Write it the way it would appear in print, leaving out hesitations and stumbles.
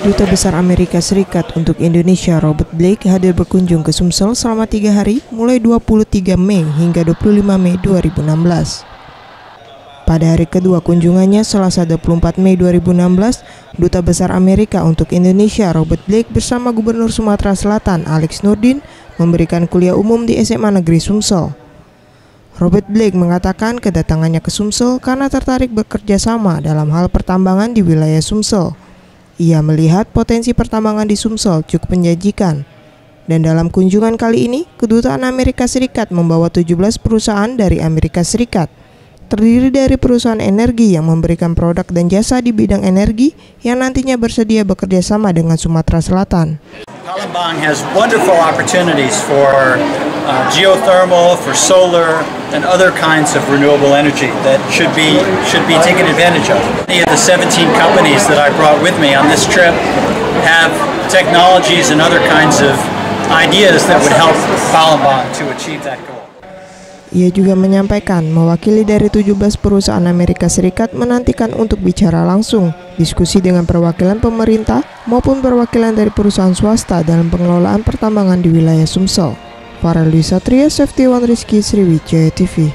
Duta Besar Amerika Serikat untuk Indonesia Robert Blake hadir berkunjung ke Sumsel selama 3 hari mulai 23 Mei hingga 25 Mei 2016. Pada hari kedua kunjungannya Selasa 24 Mei 2016, Duta Besar Amerika untuk Indonesia Robert Blake bersama Gubernur Sumatera Selatan Alex Nurdin memberikan kuliah umum di SMA Negeri Sumsel. Robert Blake mengatakan kedatangannya ke Sumsel karena tertarik bekerja sama dalam hal pertambangan di wilayah Sumsel. Ia melihat potensi pertambangan di Sumsel cukup menjanjikan. Dan dalam kunjungan kali ini, Kedutaan Amerika Serikat membawa 17 perusahaan dari Amerika Serikat. Terdiri dari perusahaan energi yang memberikan produk dan jasa di bidang energi yang nantinya bersedia bekerja sama dengan Sumatera Selatan. Palembang has wonderful opportunities for geothermal, for solar, and other kinds of renewable energy that should be taken advantage of. Many of the 17 companies that I brought with me on this trip have technologies and other kinds of ideas that would help Palembang to achieve that goal. Ia juga menyampaikan mewakili dari 17 perusahaan Amerika Serikat menantikan untuk bicara langsung, diskusi dengan perwakilan pemerintah maupun perwakilan dari perusahaan swasta dalam pengelolaan pertambangan di wilayah Sumsel. Farel Dwi Satria, Safety One Rizky, Sriwijaya TV.